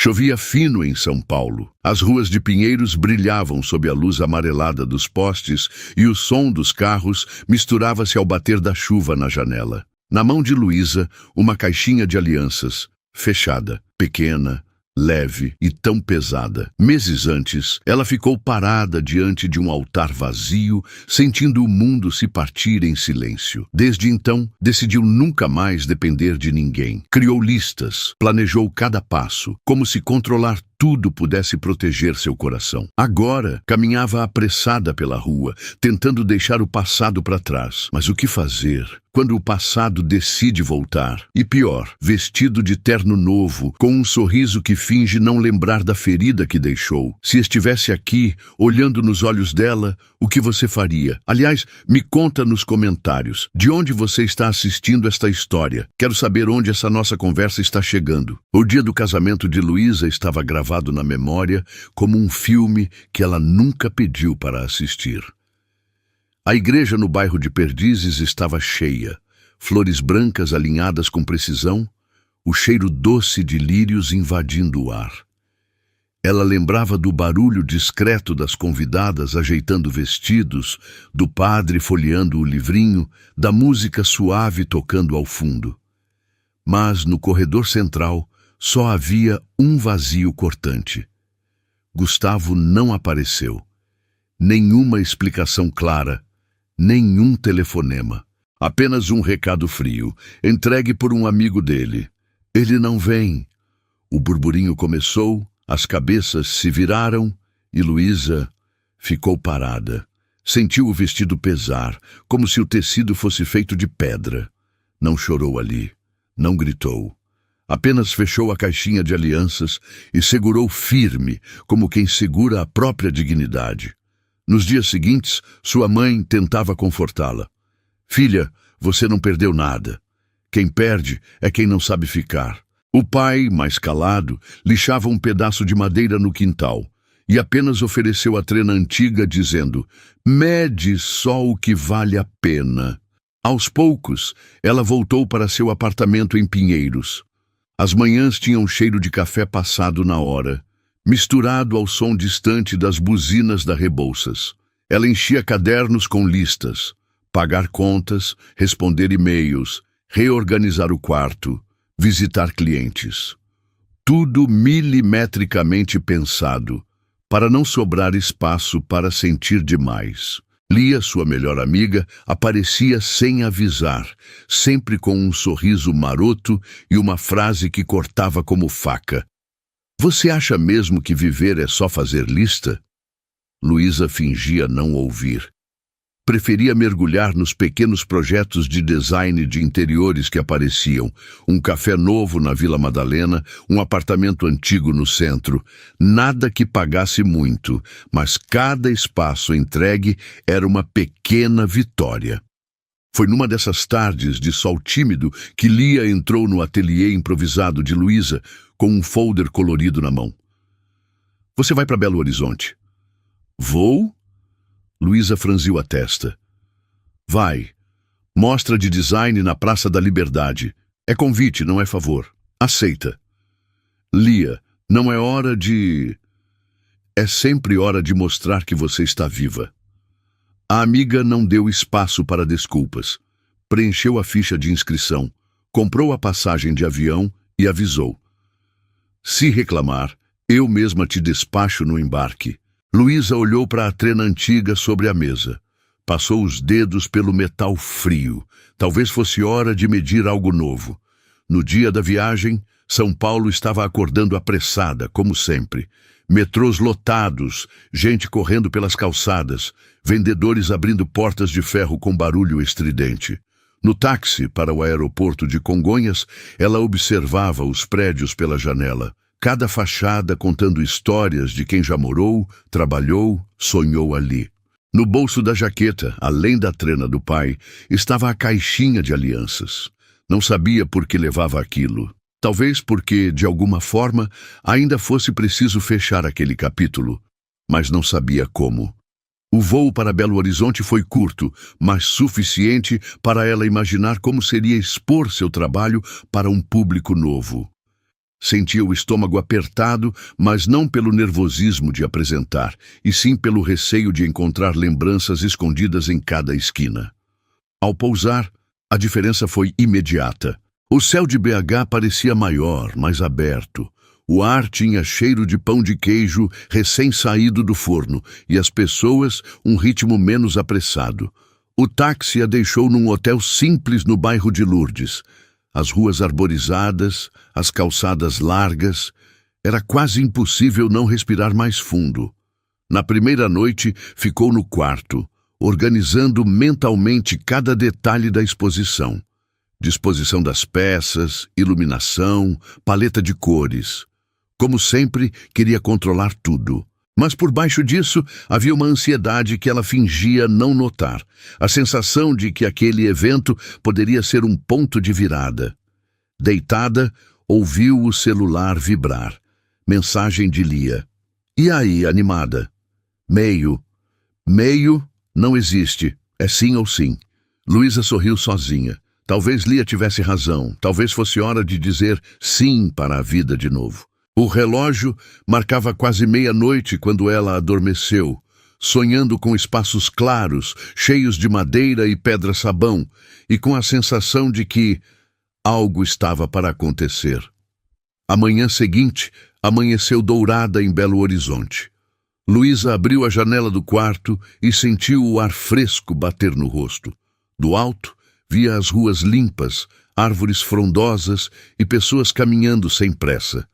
Chovia fino em São Paulo. As ruas de Pinheiros brilhavam sob a luz amarelada dos postes e o som dos carros misturava-se ao bater da chuva na janela. Na mão de Luísa, uma caixinha de alianças, fechada, pequena, leve e tão pesada. Meses antes, ela ficou parada diante de um altar vazio, sentindo o mundo se partir em silêncio. Desde então, decidiu nunca mais depender de ninguém. Criou listas, planejou cada passo, como se controlar tudo pudesse proteger seu coração. Agora, caminhava apressada pela rua, tentando deixar o passado para trás. Mas o que fazer quando o passado decide voltar? E pior, vestido de terno novo, com um sorriso que finge não lembrar da ferida que deixou. Se estivesse aqui, olhando nos olhos dela, o que você faria? Aliás, me conta nos comentários, de onde você está assistindo esta história. Quero saber onde essa nossa conversa está chegando. O dia do casamento de Luísa estava gravado na memória como um filme que ela nunca pediu para assistir. A igreja no bairro de Perdizes estava cheia, flores brancas alinhadas com precisão, o cheiro doce de lírios invadindo o ar. Ela lembrava do barulho discreto das convidadas ajeitando vestidos, do padre folheando o livrinho, da música suave tocando ao fundo. Mas no corredor central só havia um vazio cortante. Gustavo não apareceu. Nenhuma explicação clara, nenhum telefonema. Apenas um recado frio, entregue por um amigo dele. Ele não vem. O burburinho começou, as cabeças se viraram e Luísa ficou parada. Sentiu o vestido pesar, como se o tecido fosse feito de pedra. Não chorou ali, não gritou. Apenas fechou a caixinha de alianças e segurou firme, como quem segura a própria dignidade. Nos dias seguintes, sua mãe tentava confortá-la. Filha, você não perdeu nada. Quem perde é quem não sabe ficar. O pai, mais calado, lixava um pedaço de madeira no quintal e apenas ofereceu a trena antiga, dizendo: mede só o que vale a pena. Aos poucos, ela voltou para seu apartamento em Pinheiros. As manhãs tinham cheiro de café passado na hora, misturado ao som distante das buzinas da Rebouças. Ela enchia cadernos com listas, pagar contas, responder e-mails, reorganizar o quarto, visitar clientes. Tudo milimetricamente pensado, para não sobrar espaço para sentir demais. Lia, sua melhor amiga, aparecia sem avisar, sempre com um sorriso maroto e uma frase que cortava como faca. Você acha mesmo que viver é só fazer lista? Luísa fingia não ouvir. Preferia mergulhar nos pequenos projetos de design de interiores que apareciam. Um café novo na Vila Madalena, um apartamento antigo no centro. Nada que pagasse muito, mas cada espaço entregue era uma pequena vitória. Foi numa dessas tardes de sol tímido que Lia entrou no ateliê improvisado de Luísa com um folder colorido na mão. Você vai para Belo Horizonte? Vou? Luísa franziu a testa. Vai. Mostra de design na Praça da Liberdade. É convite, não é favor. Aceita. Lia, não é hora de... É sempre hora de mostrar que você está viva. A amiga não deu espaço para desculpas. Preencheu a ficha de inscrição, comprou a passagem de avião e avisou. Se reclamar, eu mesma te despacho no embarque. Luísa olhou para a trena antiga sobre a mesa. Passou os dedos pelo metal frio. Talvez fosse hora de medir algo novo. No dia da viagem, São Paulo estava acordando apressada, como sempre. Metrôs lotados, gente correndo pelas calçadas, vendedores abrindo portas de ferro com barulho estridente. No táxi para o aeroporto de Congonhas, ela observava os prédios pela janela. Cada fachada contando histórias de quem já morou, trabalhou, sonhou ali. No bolso da jaqueta, além da trena do pai, estava a caixinha de alianças. Não sabia por que levava aquilo. Talvez porque, de alguma forma, ainda fosse preciso fechar aquele capítulo, mas não sabia como. O voo para Belo Horizonte foi curto, mas suficiente para ela imaginar como seria expor seu trabalho para um público novo. Sentia o estômago apertado, mas não pelo nervosismo de apresentar, e sim pelo receio de encontrar lembranças escondidas em cada esquina. Ao pousar, a diferença foi imediata. O céu de BH parecia maior, mais aberto. O ar tinha cheiro de pão de queijo recém-saído do forno, e as pessoas um ritmo menos apressado. O táxi a deixou num hotel simples no bairro de Lourdes. As ruas arborizadas, as calçadas largas, era quase impossível não respirar mais fundo. Na primeira noite, ficou no quarto, organizando mentalmente cada detalhe da exposição. Disposição das peças, iluminação, paleta de cores. Como sempre, queria controlar tudo. Mas por baixo disso, havia uma ansiedade que ela fingia não notar. A sensação de que aquele evento poderia ser um ponto de virada. Deitada, ouviu o celular vibrar. Mensagem de Lia. E aí, animada? Meio. Meio não existe. É sim ou sim. Luísa sorriu sozinha. Talvez Lia tivesse razão. Talvez fosse hora de dizer sim para a vida de novo. O relógio marcava quase meia-noite quando ela adormeceu, sonhando com espaços claros, cheios de madeira e pedra-sabão, e com a sensação de que algo estava para acontecer. A manhã seguinte amanheceu dourada em Belo Horizonte. Luísa abriu a janela do quarto e sentiu o ar fresco bater no rosto. Do alto, via as ruas limpas, árvores frondosas e pessoas caminhando sem pressa.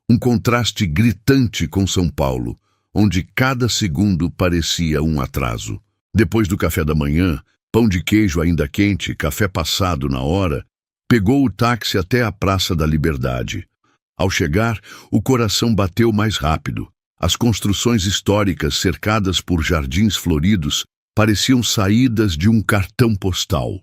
Um contraste gritante com São Paulo, onde cada segundo parecia um atraso. Depois do café da manhã, pão de queijo ainda quente, café passado na hora, pegou o táxi até a Praça da Liberdade. Ao chegar, o coração bateu mais rápido. As construções históricas cercadas por jardins floridos pareciam saídas de um cartão postal.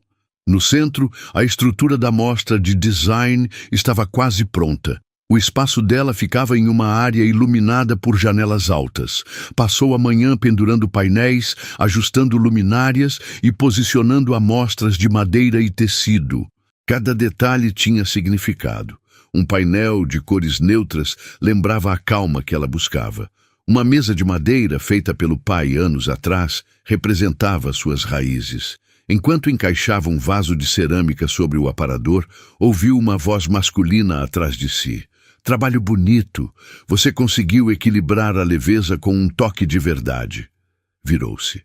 No centro, a estrutura da mostra de design estava quase pronta. O espaço dela ficava em uma área iluminada por janelas altas. Passou a manhã pendurando painéis, ajustando luminárias e posicionando amostras de madeira e tecido. Cada detalhe tinha significado. Um painel de cores neutras lembrava a calma que ela buscava. Uma mesa de madeira, feita pelo pai anos atrás, representava suas raízes. Enquanto encaixava um vaso de cerâmica sobre o aparador, ouviu uma voz masculina atrás de si. Trabalho bonito. Você conseguiu equilibrar a leveza com um toque de verdade. Virou-se.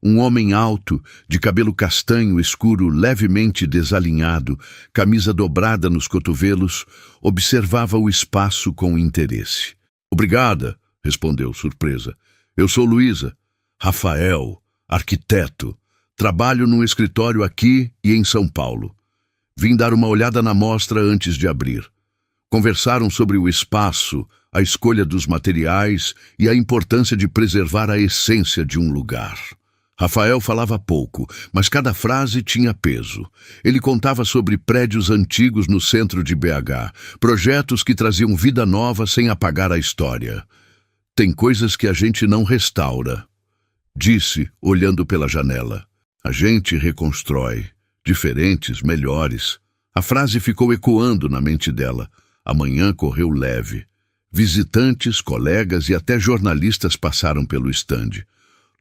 Um homem alto, de cabelo castanho escuro levemente desalinhado, camisa dobrada nos cotovelos, observava o espaço com interesse. Obrigada, respondeu surpresa. Eu sou Luísa. Rafael, arquiteto. Trabalho num escritório aqui e em São Paulo. Vim dar uma olhada na mostra antes de abrir. Conversaram sobre o espaço, a escolha dos materiais e a importância de preservar a essência de um lugar. Rafael falava pouco, mas cada frase tinha peso. Ele contava sobre prédios antigos no centro de BH, projetos que traziam vida nova sem apagar a história. Tem coisas que a gente não restaura, disse, olhando pela janela. A gente reconstrói, diferentes, melhores. A frase ficou ecoando na mente dela. A manhã correu leve. Visitantes, colegas e até jornalistas passaram pelo estande.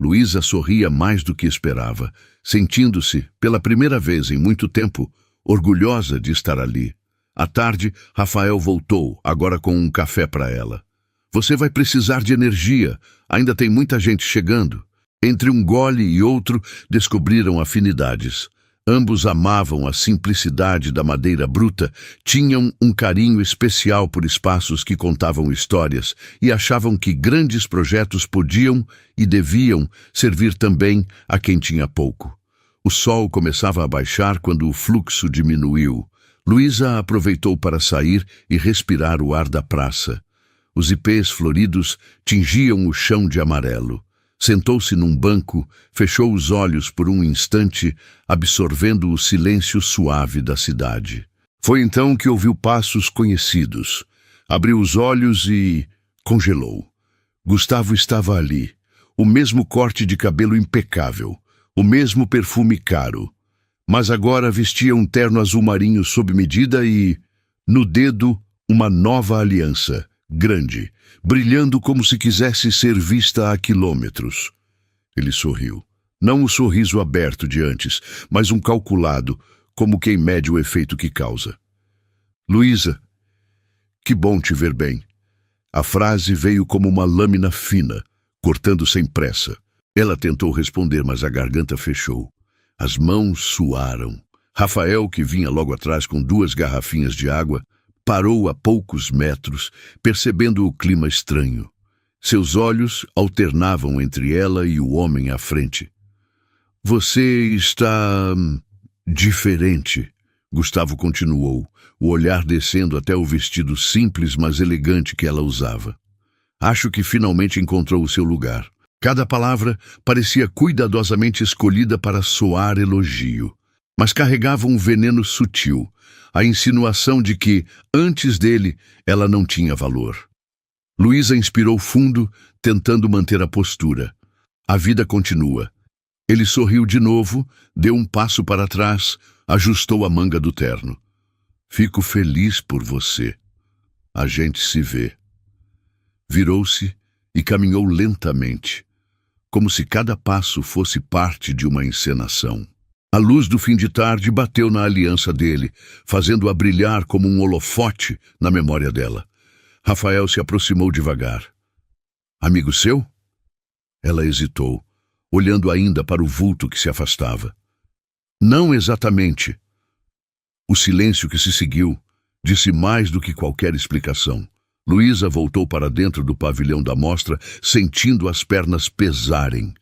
Luísa sorria mais do que esperava, sentindo-se, pela primeira vez em muito tempo, orgulhosa de estar ali. À tarde, Rafael voltou, agora com um café para ela. Você vai precisar de energia, ainda tem muita gente chegando. Entre um gole e outro, descobriram afinidades. Ambos amavam a simplicidade da madeira bruta, tinham um carinho especial por espaços que contavam histórias e achavam que grandes projetos podiam e deviam servir também a quem tinha pouco. O sol começava a baixar quando o fluxo diminuiu. Luísa aproveitou para sair e respirar o ar da praça. Os ipês floridos tingiam o chão de amarelo. Sentou-se num banco, fechou os olhos por um instante, absorvendo o silêncio suave da cidade. Foi então que ouviu passos conhecidos. Abriu os olhos e congelou. Gustavo estava ali, o mesmo corte de cabelo impecável, o mesmo perfume caro. Mas agora vestia um terno azul marinho sob medida e, no dedo, Uma nova aliança, grande, brilhando como se quisesse ser vista a quilômetros. Ele sorriu. Não o sorriso aberto de antes, mas um calculado, como quem mede o efeito que causa. Luísa, que bom te ver bem. A frase veio como uma lâmina fina, cortando sem pressa. Ela tentou responder, mas a garganta fechou. As mãos suaram. Rafael, que vinha logo atrás com 2 garrafinhas de água, parou a poucos metros, percebendo o clima estranho. Seus olhos alternavam entre ela e o homem à frente. Você está diferente, Gustavo continuou, o olhar descendo até o vestido simples, mas elegante que ela usava. Acho que finalmente encontrou o seu lugar. Cada palavra parecia cuidadosamente escolhida para soar elogio, mas carregava um veneno sutil, a insinuação de que, antes dele, ela não tinha valor. Luísa inspirou fundo, tentando manter a postura. A vida continua. Ele sorriu de novo, deu um passo para trás, ajustou a manga do terno. Fico feliz por você. A gente se vê. Virou-se e caminhou lentamente, como se cada passo fosse parte de uma encenação. A luz do fim de tarde bateu na aliança dele, fazendo-a brilhar como um holofote na memória dela. Rafael se aproximou devagar. Amigo seu? Ela hesitou, olhando ainda para o vulto que se afastava. Não exatamente. O silêncio que se seguiu disse mais do que qualquer explicação. Luísa voltou para dentro do pavilhão da mostra, sentindo as pernas pesarem.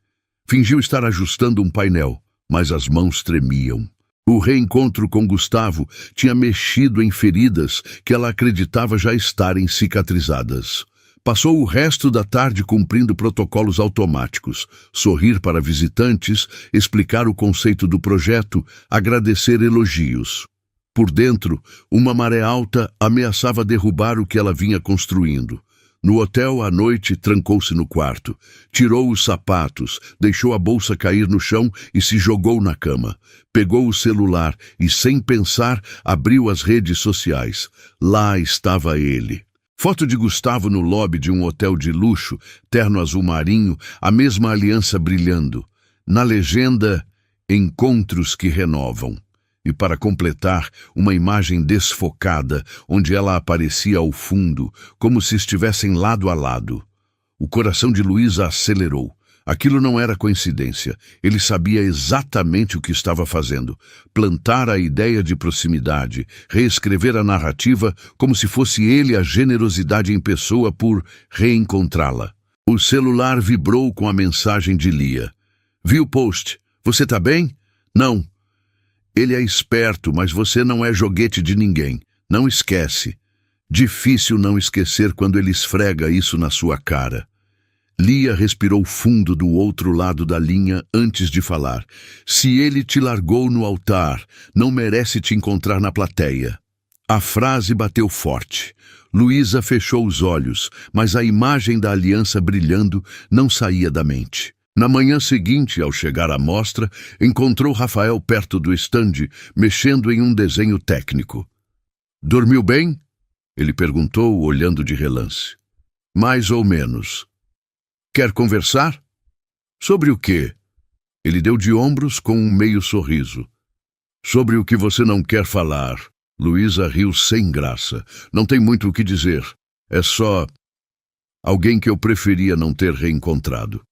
Fingiu estar ajustando um painel, mas as mãos tremiam. O reencontro com Gustavo tinha mexido em feridas que ela acreditava já estarem cicatrizadas. Passou o resto da tarde cumprindo protocolos automáticos, sorrir para visitantes, explicar o conceito do projeto, agradecer elogios. Por dentro, uma maré alta ameaçava derrubar o que ela vinha construindo. No hotel, à noite, trancou-se no quarto. Tirou os sapatos, deixou a bolsa cair no chão e se jogou na cama. Pegou o celular e, sem pensar, abriu as redes sociais. Lá estava ele. Foto de Gustavo no lobby de um hotel de luxo, terno azul marinho, a mesma aliança brilhando. Na legenda, encontros que renovam. E para completar, uma imagem desfocada, onde ela aparecia ao fundo, como se estivessem lado a lado. O coração de Luísa acelerou. Aquilo não era coincidência. Ele sabia exatamente o que estava fazendo. Plantar a ideia de proximidade, reescrever a narrativa como se fosse ele a generosidade em pessoa por reencontrá-la. O celular vibrou com a mensagem de Lia. Viu o post? Você tá bem? Não. Ele é esperto, mas você não é joguete de ninguém. Não esquece. Difícil não esquecer quando ele esfrega isso na sua cara. Lia respirou fundo do outro lado da linha antes de falar. Se ele te largou no altar, não merece te encontrar na plateia. A frase bateu forte. Luísa fechou os olhos, mas a imagem da aliança brilhando não saía da mente. Na manhã seguinte, ao chegar à mostra, encontrou Rafael perto do estande, mexendo em um desenho técnico. Dormiu bem? Ele perguntou, olhando de relance. Mais ou menos. Quer conversar? Sobre o quê? Ele deu de ombros com um meio sorriso. Sobre o que você não quer falar. Luísa riu sem graça. Não tem muito o que dizer. É só alguém que eu preferia não ter reencontrado.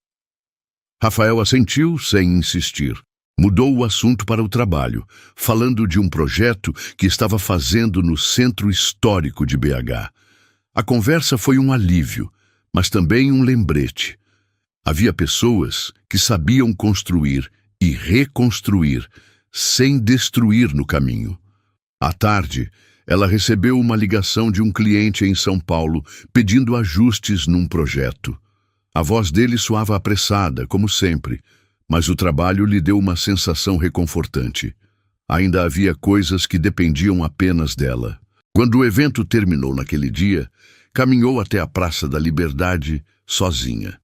Rafael assentiu sem insistir. Mudou o assunto para o trabalho, falando de um projeto que estava fazendo no Centro Histórico de BH. A conversa foi um alívio, mas também um lembrete. Havia pessoas que sabiam construir e reconstruir sem destruir no caminho. À tarde, ela recebeu uma ligação de um cliente em São Paulo pedindo ajustes num projeto. A voz dele soava apressada, como sempre, mas o trabalho lhe deu uma sensação reconfortante. Ainda havia coisas que dependiam apenas dela. Quando o evento terminou naquele dia, caminhou até a Praça da Liberdade sozinha.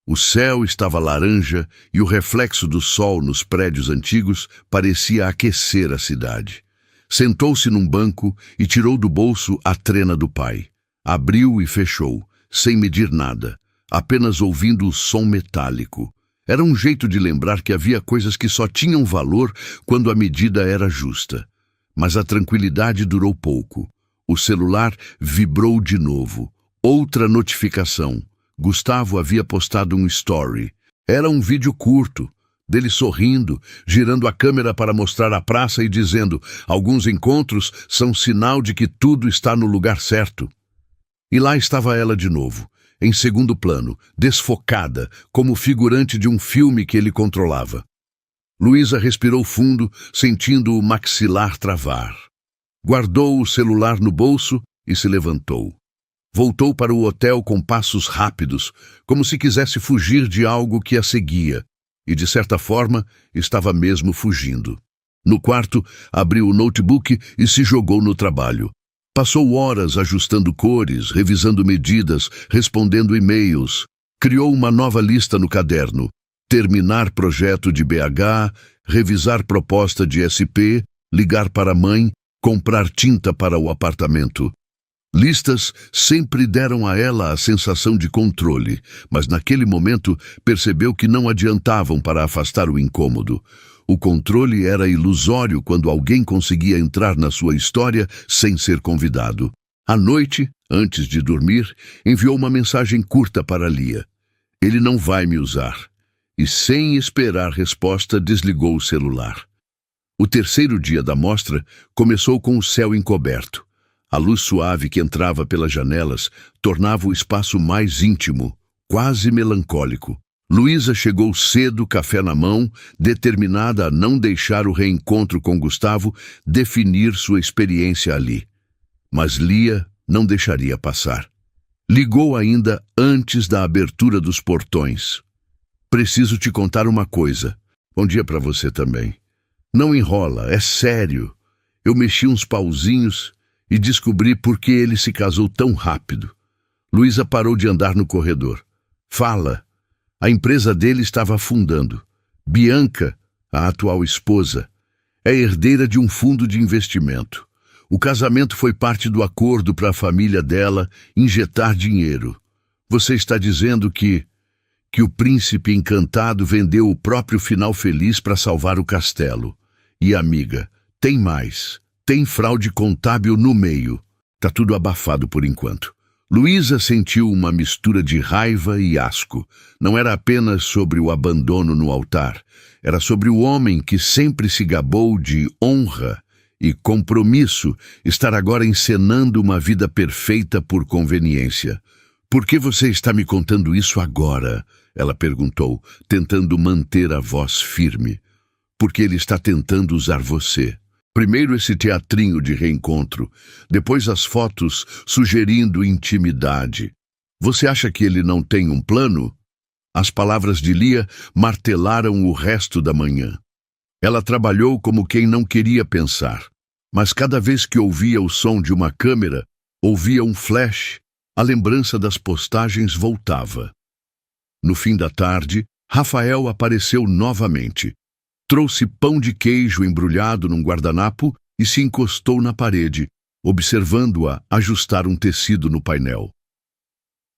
O céu estava laranja e o reflexo do sol nos prédios antigos parecia aquecer a cidade. Sentou-se num banco e tirou do bolso a trena do pai. Abriu e fechou, sem medir nada, apenas ouvindo o som metálico. Era um jeito de lembrar que havia coisas que só tinham valor quando a medida era justa. Mas a tranquilidade durou pouco. O celular vibrou de novo. Outra notificação. Gustavo havia postado um story. Era um vídeo curto, dele sorrindo, girando a câmera para mostrar a praça e dizendo: alguns encontros são sinal de que tudo está no lugar certo. E lá estava ela de novo, em segundo plano, desfocada, como figurante de um filme que ele controlava. Luísa respirou fundo, sentindo o maxilar travar. Guardou o celular no bolso e se levantou. Voltou para o hotel com passos rápidos, como se quisesse fugir de algo que a seguia, e, de certa forma, estava mesmo fugindo. No quarto, abriu o notebook e se jogou no trabalho. Passou horas ajustando cores, revisando medidas, respondendo e-mails. Criou uma nova lista no caderno. Terminar projeto de BH, revisar proposta de SP, ligar para a mãe, comprar tinta para o apartamento. Listas sempre deram a ela a sensação de controle, mas naquele momento percebeu que não adiantavam para afastar o incômodo. O controle era ilusório quando alguém conseguia entrar na sua história sem ser convidado. À noite, antes de dormir, enviou uma mensagem curta para Lia. Ele não vai me usar. E, sem esperar resposta, desligou o celular. O terceiro dia da mostra começou com o céu encoberto. A luz suave que entrava pelas janelas tornava o espaço mais íntimo, quase melancólico. Luísa chegou cedo, café na mão, determinada a não deixar o reencontro com Gustavo definir sua experiência ali. Mas Lia não deixaria passar. Ligou ainda antes da abertura dos portões. Preciso te contar uma coisa. Bom dia para você também. Não enrola, é sério. Eu mexi uns pauzinhos e descobri por que ele se casou tão rápido. Luísa parou de andar no corredor. Fala. A empresa dele estava afundando. Bianca, a atual esposa, é herdeira de um fundo de investimento. O casamento foi parte do acordo para a família dela injetar dinheiro. Você está dizendo que o príncipe encantado vendeu o próprio final feliz para salvar o castelo. E, amiga, tem mais. Tem fraude contábil no meio. Tá tudo abafado por enquanto. Luísa sentiu uma mistura de raiva e asco. Não era apenas sobre o abandono no altar. Era sobre o homem que sempre se gabou de honra e compromisso estar agora encenando uma vida perfeita por conveniência. Por que você está me contando isso agora? Ela perguntou, tentando manter a voz firme. Porque ele está tentando usar você. Primeiro esse teatrinho de reencontro, depois as fotos sugerindo intimidade. Você acha que ele não tem um plano? As palavras de Lia martelaram o resto da manhã. Ela trabalhou como quem não queria pensar, mas cada vez que ouvia o som de uma câmera, ouvia um flash, a lembrança das postagens voltava. No fim da tarde, Rafael apareceu novamente. Trouxe pão de queijo embrulhado num guardanapo e se encostou na parede, observando-a ajustar um tecido no painel.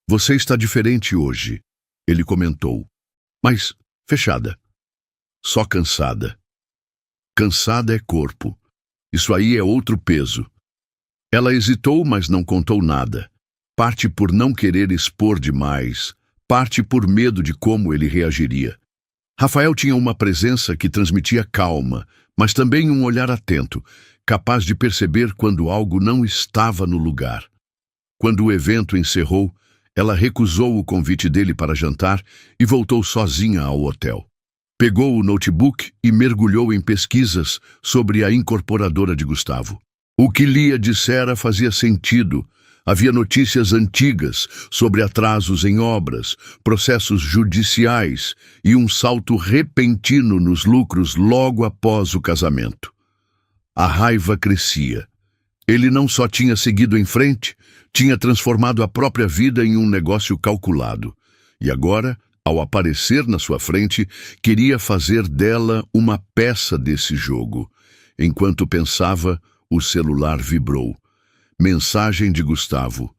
Você está diferente hoje, ele comentou, mas fechada. Só cansada. Cansada é corpo. Isso aí é outro peso. Ela hesitou, mas não contou nada. Parte por não querer expor demais, parte por medo de como ele reagiria. Rafael tinha uma presença que transmitia calma, mas também um olhar atento, capaz de perceber quando algo não estava no lugar. Quando o evento encerrou, ela recusou o convite dele para jantar e voltou sozinha ao hotel. Pegou o notebook e mergulhou em pesquisas sobre a incorporadora de Gustavo. O que Lia dissera fazia sentido. Havia notícias antigas sobre atrasos em obras, processos judiciais e um salto repentino nos lucros logo após o casamento. A raiva crescia. Ele não só tinha seguido em frente, tinha transformado a própria vida em um negócio calculado. E agora, ao aparecer na sua frente, queria fazer dela uma peça desse jogo. Enquanto pensava, O celular vibrou. Mensagem de Gustavo.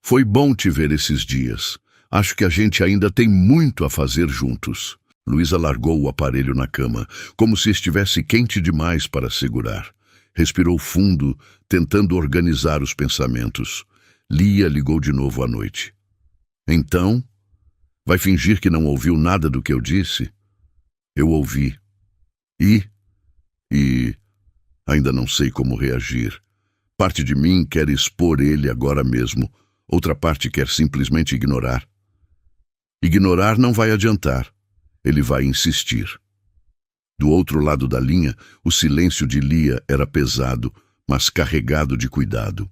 Foi bom te ver esses dias. Acho que a gente ainda tem muito a fazer juntos. Luísa largou o aparelho na cama, como se estivesse quente demais para segurar. Respirou fundo, tentando organizar os pensamentos. Lia ligou de novo à noite. Então, vai fingir que não ouviu nada do que eu disse? Eu ouvi. E ainda não sei como reagir. Parte de mim quer expor ele agora mesmo. Outra parte quer simplesmente ignorar. Ignorar não vai adiantar. Ele vai insistir. Do outro lado da linha, o silêncio de Lia era pesado, mas carregado de cuidado.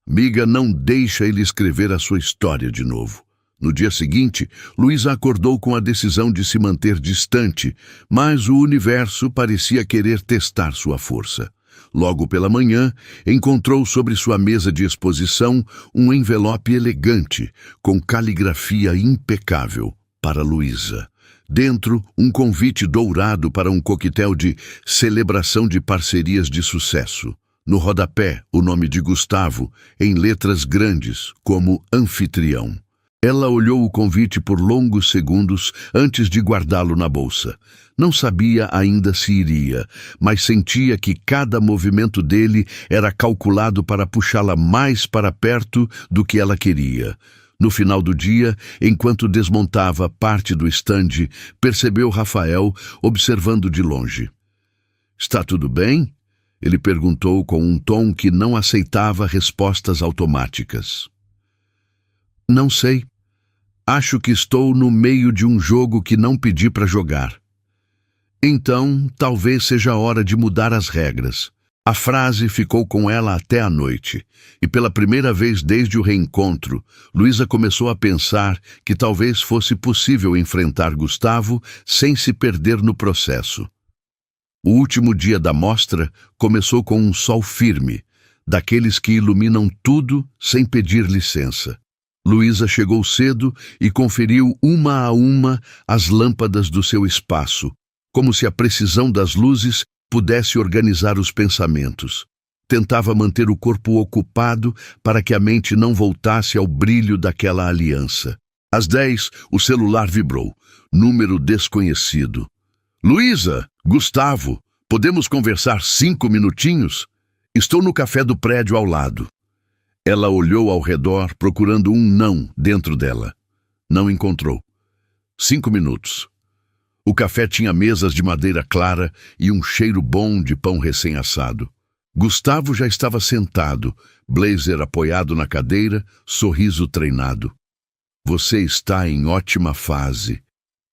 Miga, não deixa ele escrever a sua história de novo. No dia seguinte, Luísa acordou com a decisão de se manter distante, mas o universo parecia querer testar sua força. Logo pela manhã, encontrou sobre sua mesa de exposição um envelope elegante, com caligrafia impecável, para Luísa. Dentro, um convite dourado para um coquetel de celebração de parcerias de sucesso. No rodapé, o nome de Gustavo, em letras grandes, como anfitrião. Ela olhou o convite por longos segundos antes de guardá-lo na bolsa. Não sabia ainda se iria, mas sentia que cada movimento dele era calculado para puxá-la mais para perto do que ela queria. No final do dia, enquanto desmontava parte do estande, percebeu Rafael observando de longe. "Está tudo bem?" Ele perguntou com um tom que não aceitava respostas automáticas. "Não sei. Acho que estou no meio de um jogo que não pedi para jogar. Então, talvez seja hora de mudar as regras." A frase ficou com ela até a noite, e pela primeira vez desde o reencontro, Luísa começou a pensar que talvez fosse possível enfrentar Gustavo sem se perder no processo. O último dia da mostra começou com um sol firme, daqueles que iluminam tudo sem pedir licença. Luísa chegou cedo e conferiu uma a uma as lâmpadas do seu espaço, como se a precisão das luzes pudesse organizar os pensamentos. Tentava manter o corpo ocupado para que a mente não voltasse ao brilho daquela aliança. Às 10, o celular vibrou. Número desconhecido. "Luísa, Gustavo, podemos conversar 5 minutinhos? Estou no café do prédio ao lado." Ela olhou ao redor, procurando um não dentro dela. Não encontrou. 5 minutos. O café tinha mesas de madeira clara e um cheiro bom de pão recém-assado. Gustavo já estava sentado, blazer apoiado na cadeira, sorriso treinado. "Você está em ótima fase",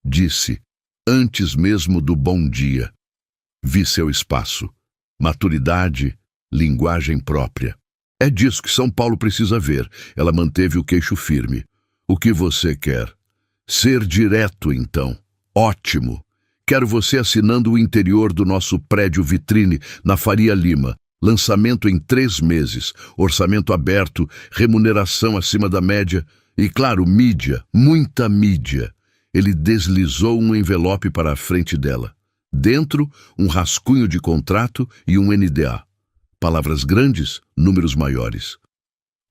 disse, antes mesmo do bom dia. Vi seu espaço. Maturidade, linguagem própria. "É disso que São Paulo precisa ver." Ela manteve o queixo firme. "O que você quer?" "Ser direto, então." "Ótimo. Quero você assinando o interior do nosso prédio vitrine na Faria Lima. Lançamento em 3 meses. Orçamento aberto, remuneração acima da média e, claro, mídia, muita mídia." Ele deslizou um envelope para a frente dela. Dentro, um rascunho de contrato e um NDA. Palavras grandes, números maiores.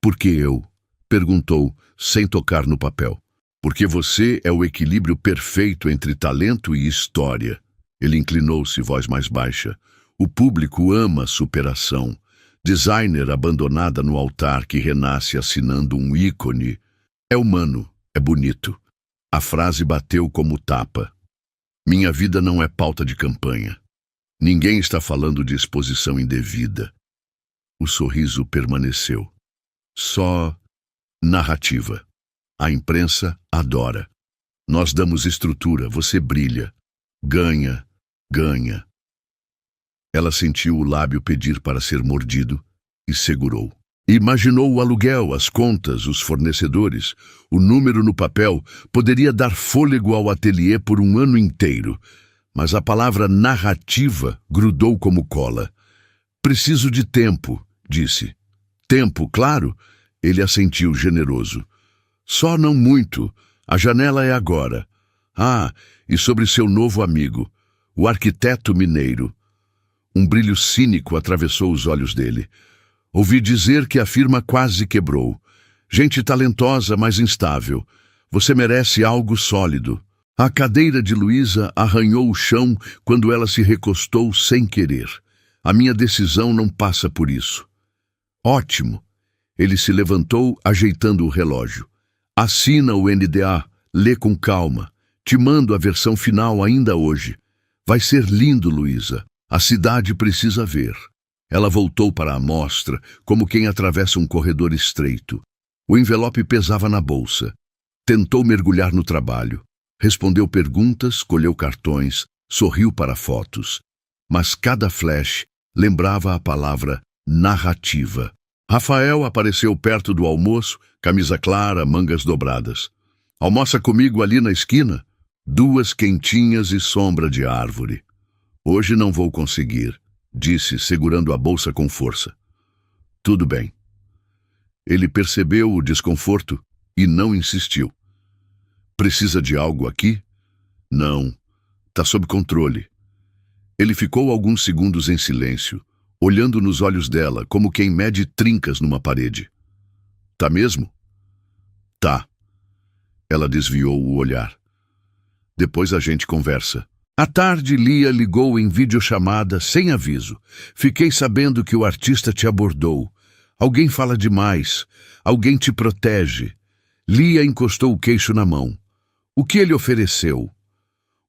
"Por que eu?" perguntou, sem tocar no papel. "Porque você é o equilíbrio perfeito entre talento e história." Ele inclinou-se, voz mais baixa. "O público ama superação. Designer abandonada no altar que renasce assinando um ícone. É humano, é bonito." A frase bateu como tapa. "Minha vida não é pauta de campanha. Ninguém está falando de exposição indevida." O sorriso permaneceu. "Só narrativa. A imprensa adora. Nós damos estrutura, você brilha. Ganha, ganha." Ela sentiu o lábio pedir para ser mordido e segurou. Imaginou o aluguel, as contas, os fornecedores. O número no papel poderia dar fôlego ao ateliê por um ano inteiro, mas a palavra narrativa grudou como cola. "Preciso de tempo", disse. "Tempo, claro." Ele assentiu generoso. "Só não muito. A janela é agora." "Ah, e sobre seu novo amigo, o arquiteto mineiro." Um brilho cínico atravessou os olhos dele. Ouvi dizer que a firma quase quebrou. Gente talentosa, mas instável. Você merece algo sólido. A cadeira de Luísa arranhou o chão quando ela se recostou sem querer. A minha decisão não passa por isso. Ótimo. Ele se levantou, ajeitando o relógio. Assina o NDA, lê com calma. Te mando a versão final ainda hoje. Vai ser lindo, Luísa. A cidade precisa ver. Ela voltou para a amostra, como quem atravessa um corredor estreito. O envelope pesava na bolsa. Tentou mergulhar no trabalho. Respondeu perguntas, colheu cartões, sorriu para fotos. Mas cada flash lembrava a palavra narrativa. Rafael apareceu perto do almoço, camisa clara, mangas dobradas. Almoça comigo ali na esquina? 2 quentinhas e sombra de árvore. Hoje não vou conseguir, disse, segurando a bolsa com força. Tudo bem. Ele percebeu o desconforto e não insistiu. Precisa de algo aqui? Não. Tá sob controle. Ele ficou alguns segundos em silêncio, olhando nos olhos dela, como quem mede trincas numa parede. Tá mesmo? Tá. Ela desviou o olhar. Depois a gente conversa. À tarde, Lia ligou em videochamada sem aviso. Fiquei sabendo que o artista te abordou. Alguém fala demais. Alguém te protege. Lia encostou o queixo na mão. O que ele ofereceu?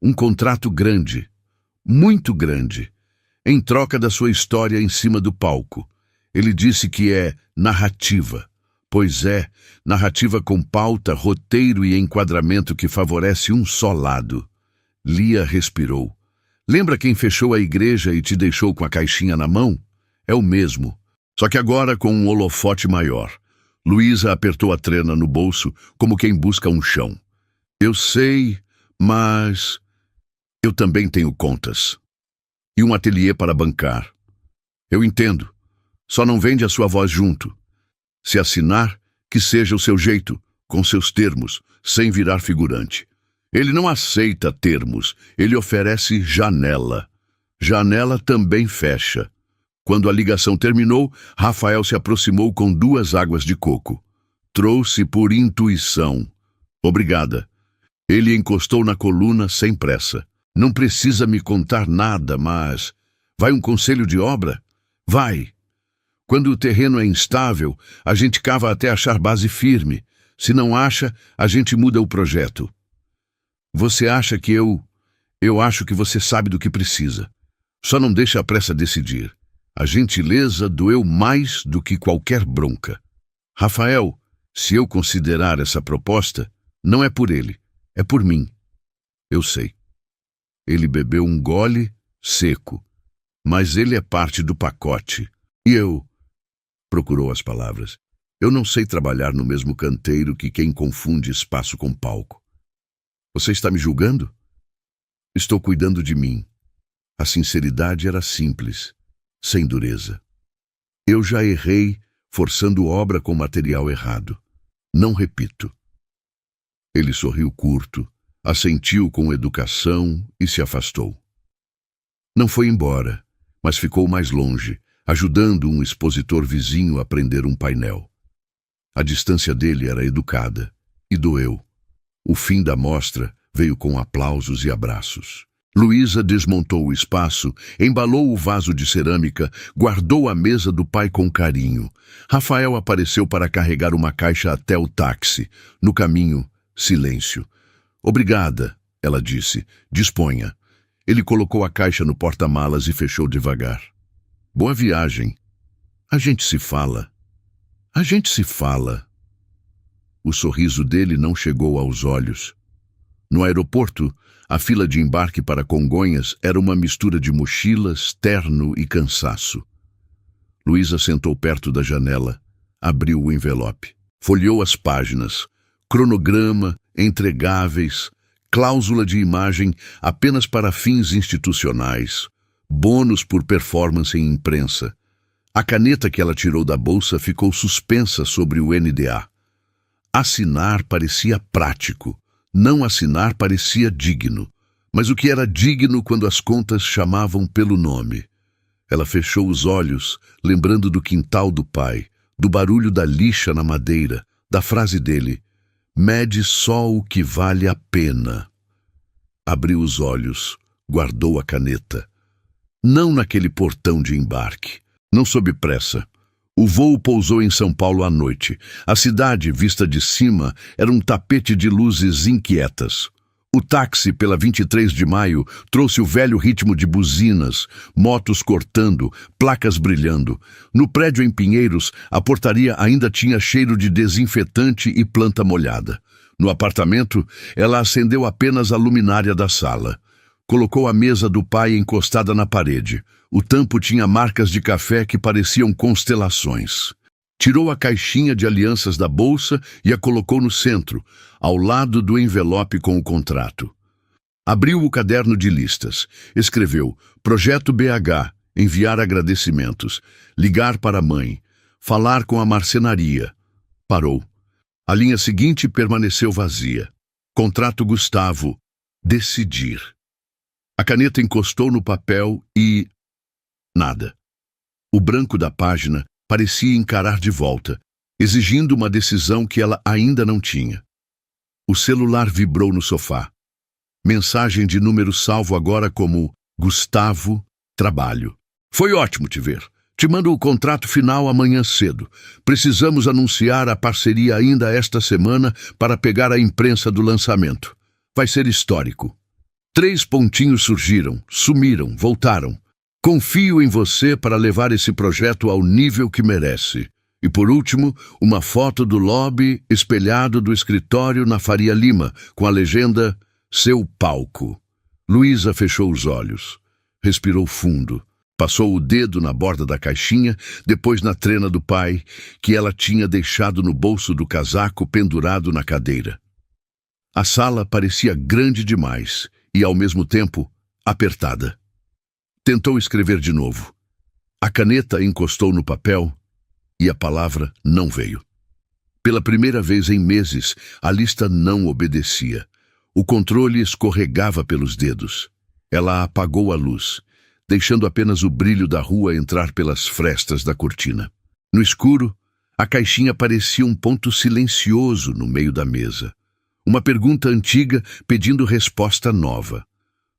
Um contrato grande. Muito grande. Em troca da sua história em cima do palco. Ele disse que é narrativa. Pois é, narrativa com pauta, roteiro e enquadramento que favorece um só lado. Lia respirou. Lembra quem fechou a igreja e te deixou com a caixinha na mão? É o mesmo, só que agora com um holofote maior. Luísa apertou a trena no bolso, como quem busca um chão. Eu sei, mas eu também tenho contas. E um ateliê para bancar. Eu entendo. Só não vende a sua voz junto. Se assinar, que seja o seu jeito, com seus termos, sem virar figurante. Ele não aceita termos, ele oferece janela. Janela também fecha. Quando a ligação terminou, Rafael se aproximou com 2 águas de coco. Trouxe por intuição. Obrigada. Ele encostou na coluna sem pressa. Não precisa me contar nada, mas... Vai um conselho de obra? Vai. Quando o terreno é instável, a gente cava até achar base firme. Se não acha, a gente muda o projeto. Você acha que eu acho que você sabe do que precisa. Só não deixa a pressa decidir. A gentileza doeu mais do que qualquer bronca. Rafael, se eu considerar essa proposta, não é por ele, é por mim. Eu sei. Ele bebeu um gole seco, mas ele é parte do pacote. E eu... Procurou as palavras. Eu não sei trabalhar no mesmo canteiro que quem confunde espaço com palco. Você está me julgando? Estou cuidando de mim. A sinceridade era simples, sem dureza. Eu já errei forçando obra com material errado. Não repito. Ele sorriu curto, assentiu com educação e se afastou. Não foi embora, mas ficou mais longe, ajudando um expositor vizinho a prender um painel. A distância dele era educada e doeu. O fim da mostra veio com aplausos e abraços. Luísa desmontou o espaço, embalou o vaso de cerâmica, guardou a mesa do pai com carinho. Rafael apareceu para carregar uma caixa até o táxi. No caminho, silêncio. Obrigada, ela disse. Disponha. Ele colocou a caixa no porta-malas e fechou devagar. Boa viagem. A gente se fala. A gente se fala. O sorriso dele não chegou aos olhos. No aeroporto, a fila de embarque para Congonhas era uma mistura de mochilas, terno e cansaço. Luísa sentou perto da janela, abriu o envelope, folheou as páginas, cronograma, entregáveis, cláusula de imagem apenas para fins institucionais, bônus por performance em imprensa. A caneta que ela tirou da bolsa ficou suspensa sobre o NDA. Assinar parecia prático, não assinar parecia digno. Mas o que era digno quando as contas chamavam pelo nome? Ela fechou os olhos, lembrando do quintal do pai, do barulho da lixa na madeira, da frase dele: "Mede só o que vale a pena." Abriu os olhos, guardou a caneta. Não naquele portão de embarque, não sob pressa. O voo pousou em São Paulo à noite. A cidade, vista de cima, era um tapete de luzes inquietas. O táxi pela 23 de maio trouxe o velho ritmo de buzinas, motos cortando, placas brilhando. No prédio em Pinheiros, a portaria ainda tinha cheiro de desinfetante e planta molhada. No apartamento, ela acendeu apenas a luminária da sala. Colocou a mesa do pai encostada na parede. O tampo tinha marcas de café que pareciam constelações. Tirou a caixinha de alianças da bolsa e a colocou no centro, ao lado do envelope com o contrato. Abriu o caderno de listas. Escreveu: Projeto BH, enviar agradecimentos, ligar para a mãe, falar com a marcenaria. Parou. A linha seguinte permaneceu vazia. Contrato Gustavo, decidir. A caneta encostou no papel e... nada. O branco da página parecia encarar de volta, exigindo uma decisão que ela ainda não tinha. O celular vibrou no sofá. Mensagem de número salvo agora como Gustavo, trabalho. Foi ótimo te ver. Te mando o contrato final amanhã cedo. Precisamos anunciar a parceria ainda esta semana para pegar a imprensa do lançamento. Vai ser histórico. 3 pontinhos surgiram, sumiram, voltaram. Confio em você para levar esse projeto ao nível que merece. E por último, uma foto do lobby espelhado do escritório na Faria Lima, com a legenda Seu palco. Luísa fechou os olhos. Respirou fundo. Passou o dedo na borda da caixinha, depois na trena do pai, que ela tinha deixado no bolso do casaco pendurado na cadeira. A sala parecia grande demais e, ao mesmo tempo, apertada. Tentou escrever de novo. A caneta encostou no papel e a palavra não veio. Pela primeira vez em meses, a lista não obedecia. O controle escorregava pelos dedos. Ela apagou a luz, deixando apenas o brilho da rua entrar pelas frestas da cortina. No escuro, a caixinha parecia um ponto silencioso no meio da mesa. Uma pergunta antiga pedindo resposta nova.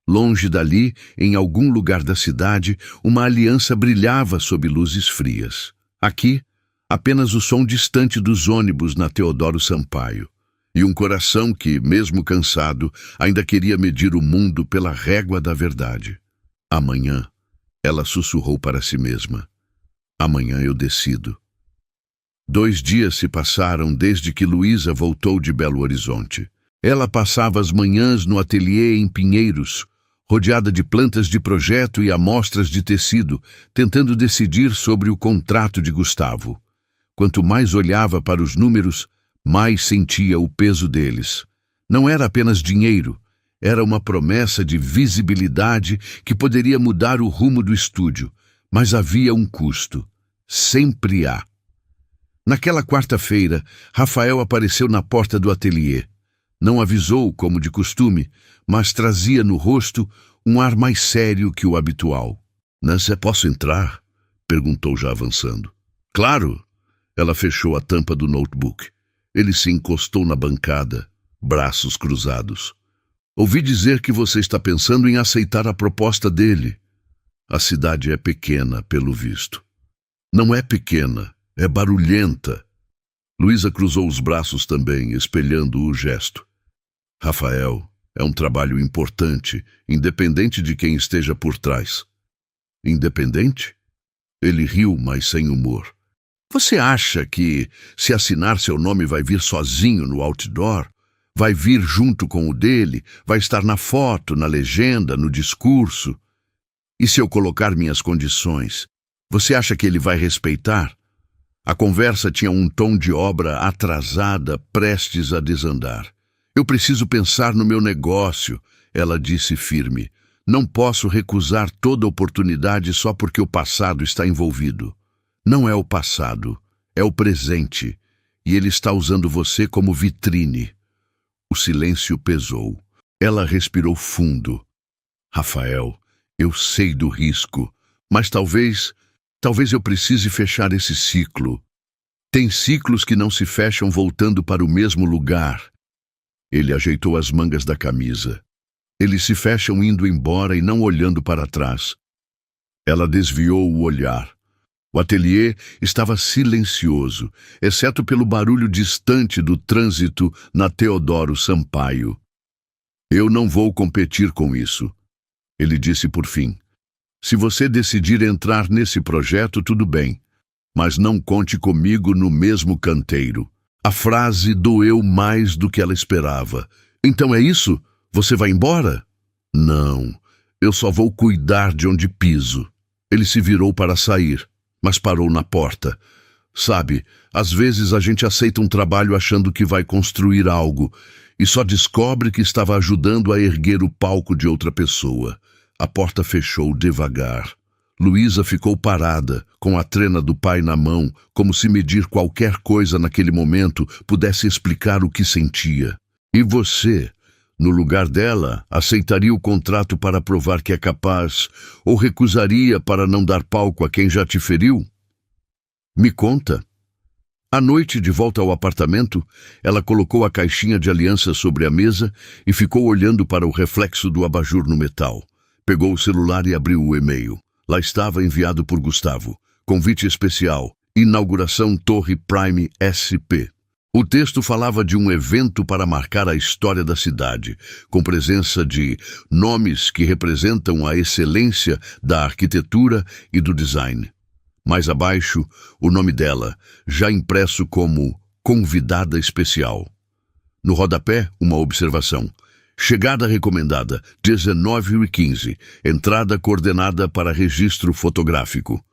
Longe dali, em algum lugar da cidade, uma aliança brilhava sob luzes frias. Aqui, apenas o som distante dos ônibus na Teodoro Sampaio. E um coração que, mesmo cansado, ainda queria medir o mundo pela régua da verdade. Amanhã, ela sussurrou para si mesma. Amanhã eu decido. 2 dias se passaram desde que Luísa voltou de Belo Horizonte. Ela passava as manhãs no ateliê em Pinheiros, rodeada de plantas de projeto e amostras de tecido, tentando decidir sobre o contrato de Gustavo. Quanto mais olhava para os números, mais sentia o peso deles. Não era apenas dinheiro, era uma promessa de visibilidade que poderia mudar o rumo do estúdio, mas havia um custo. Sempre há. Naquela quarta-feira, Rafael apareceu na porta do ateliê. Não avisou, como de costume, mas trazia no rosto um ar mais sério que o habitual. "Nancy, posso entrar?" perguntou já avançando. "Claro!" Ela fechou a tampa do notebook. Ele se encostou na bancada, braços cruzados. "Ouvi dizer que você está pensando em aceitar a proposta dele." A cidade é pequena, pelo visto. "Não é pequena, é barulhenta." Luísa cruzou os braços também, espelhando o gesto. "Rafael, é um trabalho importante, independente de quem esteja por trás." "Independente?" Ele riu, mas sem humor. "Você acha que, se assinar seu nome, vai vir sozinho no outdoor? Vai vir junto com o dele? Vai estar na foto, na legenda, no discurso? E se eu colocar minhas condições, você acha que ele vai respeitar?" A conversa tinha um tom de obra atrasada, prestes a desandar. "Eu preciso pensar no meu negócio," ela disse firme. "Não posso recusar toda oportunidade só porque o passado está envolvido. Não é o passado, é o presente, e ele está usando você como vitrine." O silêncio pesou. Ela respirou fundo. "Rafael, eu sei do risco, Mas talvez eu precise fechar esse ciclo. Tem ciclos que não se fecham voltando para o mesmo lugar. Ele ajeitou as mangas da camisa. Eles se fecham indo embora e não olhando para trás. Ela desviou o olhar. O ateliê estava silencioso, exceto pelo barulho distante do trânsito na Teodoro Sampaio. Eu não vou competir com isso, ele disse por fim. Se você decidir entrar nesse projeto, tudo bem, mas não conte comigo no mesmo canteiro. A frase doeu mais do que ela esperava. Então é isso? Você vai embora? Não, eu só vou cuidar de onde piso. Ele se virou para sair, mas parou na porta. Sabe, às vezes a gente aceita um trabalho achando que vai construir algo e só descobre que estava ajudando a erguer o palco de outra pessoa. A porta fechou devagar. Luísa ficou parada, com a trena do pai na mão, como se medir qualquer coisa naquele momento pudesse explicar o que sentia. E você, no lugar dela, aceitaria o contrato para provar que é capaz, ou recusaria para não dar palco a quem já te feriu? Me conta. À noite, de volta ao apartamento, ela colocou a caixinha de alianças sobre a mesa e ficou olhando para o reflexo do abajur no metal. Pegou o celular e abriu o e-mail. Lá estava, enviado por Gustavo. Convite especial. Inauguração Torre Prime SP. O texto falava de um evento para marcar a história da cidade, com presença de nomes que representam a excelência da arquitetura e do design. Mais abaixo, o nome dela, já impresso como convidada especial. No rodapé, uma observação. Chegada recomendada, 19h15. Entrada coordenada para registro fotográfico.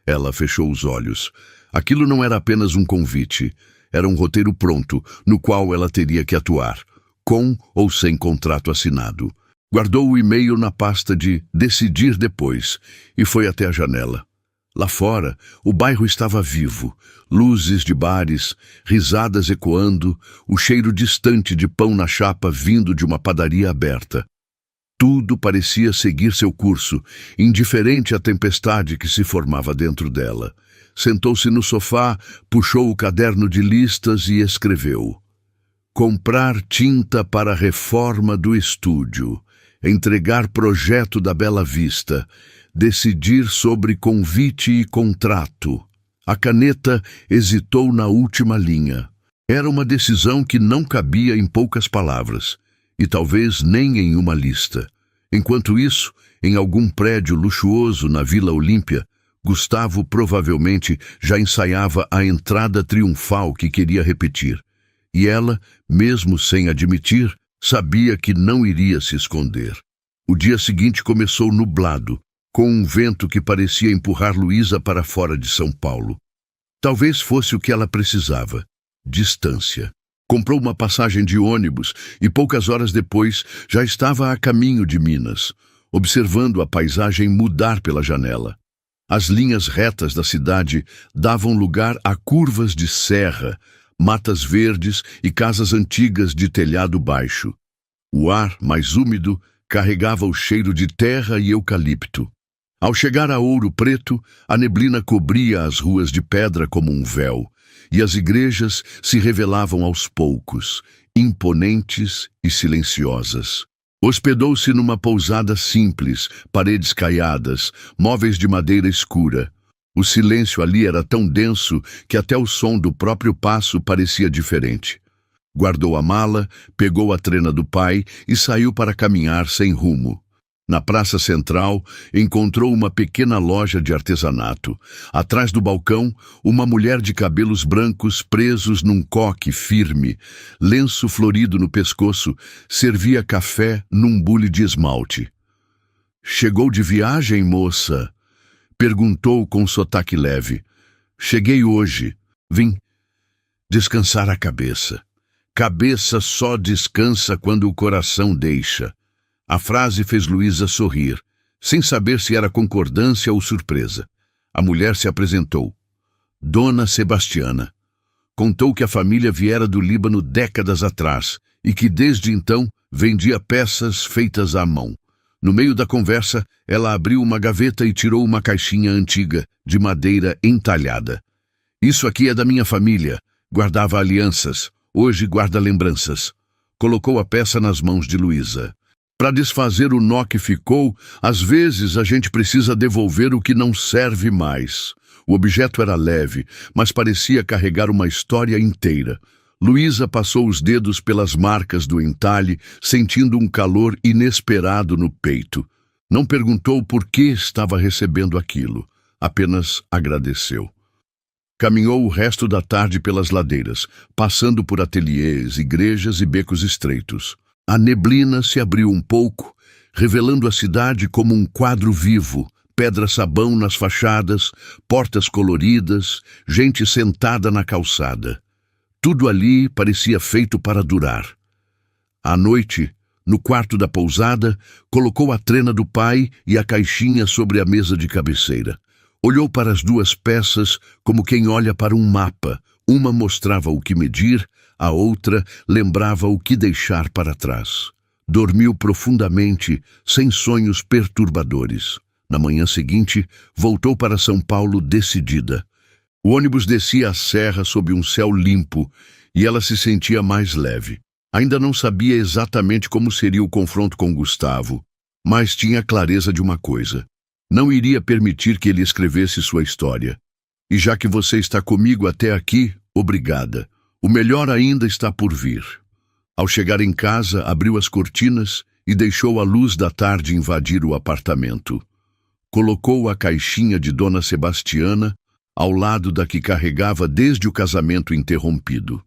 Ela fechou os olhos. Aquilo não era apenas um convite. Era um roteiro pronto, no qual ela teria que atuar, com ou sem contrato assinado. Guardou o e-mail na pasta de decidir depois e foi até a janela. Lá fora, o bairro estava vivo. Luzes de bares, risadas ecoando, o cheiro distante de pão na chapa vindo de uma padaria aberta. Tudo parecia seguir seu curso, indiferente à tempestade que se formava dentro dela. Sentou-se no sofá, puxou o caderno de listas e escreveu: comprar tinta para a reforma do estúdio, entregar projeto da Bela Vista, decidir sobre convite e contrato. A caneta hesitou na última linha. Era uma decisão que não cabia em poucas palavras, e talvez nem em uma lista. Enquanto isso, em algum prédio luxuoso na Vila Olímpia, Gustavo provavelmente já ensaiava a entrada triunfal que queria repetir. E ela, mesmo sem admitir, sabia que não iria se esconder. O dia seguinte começou nublado, com um vento que parecia empurrar Luísa para fora de São Paulo. Talvez fosse o que ela precisava: distância. Comprou uma passagem de ônibus e poucas horas depois já estava a caminho de Minas, observando a paisagem mudar pela janela. As linhas retas da cidade davam lugar a curvas de serra, matas verdes e casas antigas de telhado baixo. O ar, mais úmido, carregava o cheiro de terra e eucalipto. Ao chegar a Ouro Preto, a neblina cobria as ruas de pedra como um véu, e as igrejas se revelavam aos poucos, imponentes e silenciosas. Hospedou-se numa pousada simples, paredes caiadas, móveis de madeira escura. O silêncio ali era tão denso que até o som do próprio passo parecia diferente. Guardou a mala, pegou a trena do pai e saiu para caminhar sem rumo. Na praça central, encontrou uma pequena loja de artesanato. Atrás do balcão, uma mulher de cabelos brancos presos num coque firme, lenço florido no pescoço, servia café num bule de esmalte. «Chegou de viagem, moça?» perguntou com sotaque leve. «Cheguei hoje. Vim descansar a cabeça. Cabeça só descansa quando o coração deixa». A frase fez Luísa sorrir, sem saber se era concordância ou surpresa. A mulher se apresentou. Dona Sebastiana. Contou que a família viera do Líbano décadas atrás e que desde então vendia peças feitas à mão. No meio da conversa, ela abriu uma gaveta e tirou uma caixinha antiga, de madeira entalhada. Isso aqui é da minha família. Guardava alianças. Hoje guarda lembranças. Colocou a peça nas mãos de Luísa. Para desfazer o nó que ficou, às vezes a gente precisa devolver o que não serve mais. O objeto era leve, mas parecia carregar uma história inteira. Luísa passou os dedos pelas marcas do entalhe, sentindo um calor inesperado no peito. Não perguntou por que estava recebendo aquilo, apenas agradeceu. Caminhou o resto da tarde pelas ladeiras, passando por ateliês, igrejas e becos estreitos. A neblina se abriu um pouco, revelando a cidade como um quadro vivo, pedra-sabão nas fachadas, portas coloridas, gente sentada na calçada. Tudo ali parecia feito para durar. À noite, no quarto da pousada, colocou a trena do pai e a caixinha sobre a mesa de cabeceira. Olhou para as duas peças como quem olha para um mapa. Uma mostrava o que medir, a outra lembrava o que deixar para trás. Dormiu profundamente, sem sonhos perturbadores. Na manhã seguinte, voltou para São Paulo decidida. O ônibus descia a serra sob um céu limpo e ela se sentia mais leve. Ainda não sabia exatamente como seria o confronto com Gustavo, mas tinha clareza de uma coisa. Não iria permitir que ele escrevesse sua história. E já que você está comigo até aqui, obrigada. O melhor ainda está por vir. Ao chegar em casa, abriu as cortinas e deixou a luz da tarde invadir o apartamento. Colocou a caixinha de Dona Sebastiana ao lado da que carregava desde o casamento interrompido.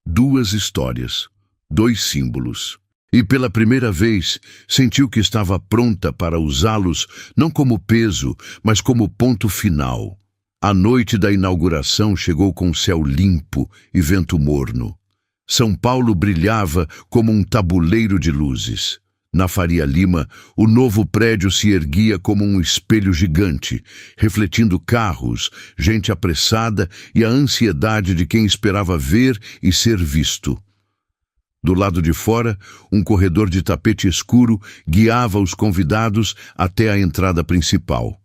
2 histórias, 2 símbolos. E pela primeira vez sentiu que estava pronta para usá-los não como peso, mas como ponto final. A noite da inauguração chegou com céu limpo e vento morno. São Paulo brilhava como um tabuleiro de luzes. Na Faria Lima, o novo prédio se erguia como um espelho gigante, refletindo carros, gente apressada e a ansiedade de quem esperava ver e ser visto. Do lado de fora, um corredor de tapete escuro guiava os convidados até a entrada principal.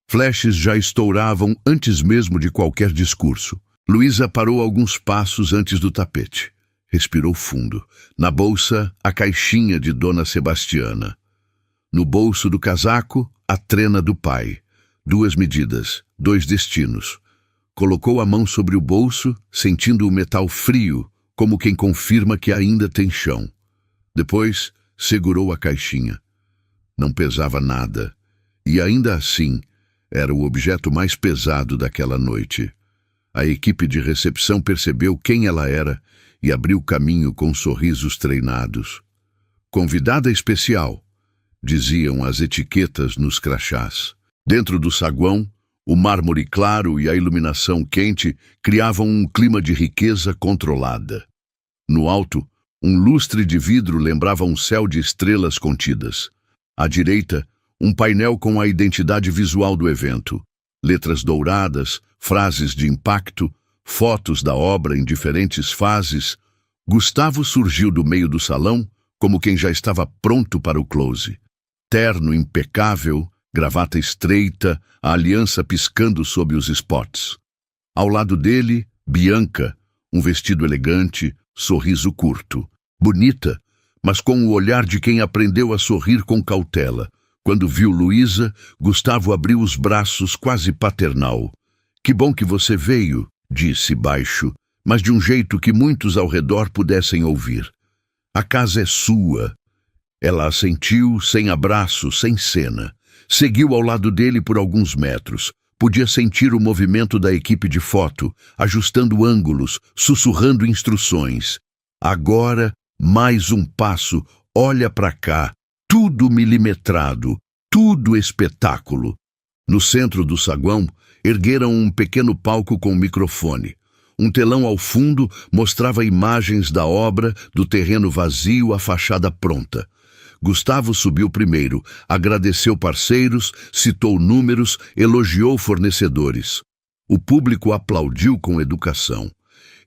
Flashes já estouravam antes mesmo de qualquer discurso. Luísa parou alguns passos antes do tapete. Respirou fundo. Na bolsa, a caixinha de Dona Sebastiana. No bolso do casaco, a trena do pai. 2 medidas, 2 destinos. Colocou a mão sobre o bolso, sentindo o metal frio, como quem confirma que ainda tem chão. Depois, segurou a caixinha. Não pesava nada. E ainda assim, era o objeto mais pesado daquela noite. A equipe de recepção percebeu quem ela era e abriu caminho com sorrisos treinados. Convidada especial, diziam as etiquetas nos crachás. Dentro do saguão, o mármore claro e a iluminação quente criavam um clima de riqueza controlada. No alto, um lustre de vidro lembrava um céu de estrelas contidas. À direita, um painel com a identidade visual do evento. Letras douradas, frases de impacto, fotos da obra em diferentes fases. Gustavo surgiu do meio do salão como quem já estava pronto para o close. Terno impecável, gravata estreita, a aliança piscando sob os spots. Ao lado dele, Bianca, um vestido elegante, sorriso curto. Bonita, mas com o olhar de quem aprendeu a sorrir com cautela. Quando viu Luísa, Gustavo abriu os braços quase paternal. "Que bom que você veio", disse baixo, mas de um jeito que muitos ao redor pudessem ouvir. "A casa é sua." Ela assentiu, sem abraço, sem cena. Seguiu ao lado dele por alguns metros. Podia sentir o movimento da equipe de foto, ajustando ângulos, sussurrando instruções. Agora, mais um passo, olha para cá. Tudo milimetrado, tudo espetáculo. No centro do saguão, ergueram um pequeno palco com microfone. Um telão ao fundo mostrava imagens da obra, do terreno vazio à fachada pronta. Gustavo subiu primeiro, agradeceu parceiros, citou números, elogiou fornecedores. O público aplaudiu com educação.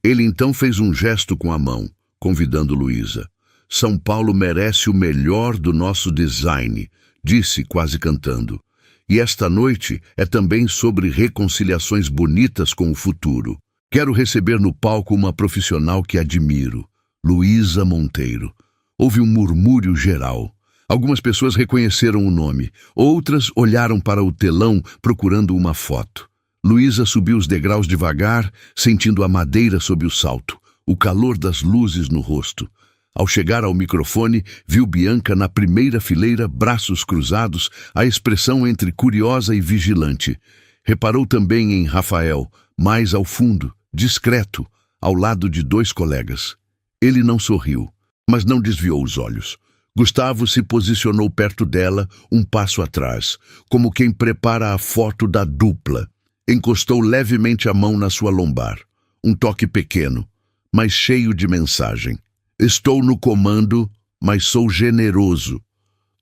Ele então fez um gesto com a mão, convidando Luísa. São Paulo merece o melhor do nosso design, disse quase cantando. E esta noite é também sobre reconciliações bonitas com o futuro. Quero receber no palco uma profissional que admiro, Luísa Monteiro. Houve um murmúrio geral. Algumas pessoas reconheceram o nome, outras olharam para o telão procurando uma foto. Luísa subiu os degraus devagar, sentindo a madeira sob o salto, o calor das luzes no rosto. Ao chegar ao microfone, viu Bianca na primeira fileira, braços cruzados, a expressão entre curiosa e vigilante. Reparou também em Rafael, mais ao fundo, discreto, ao lado de dois colegas. Ele não sorriu, mas não desviou os olhos. Gustavo se posicionou perto dela, um passo atrás, como quem prepara a foto da dupla. Encostou levemente a mão na sua lombar. Um toque pequeno, mas cheio de mensagem. Estou no comando, mas sou generoso.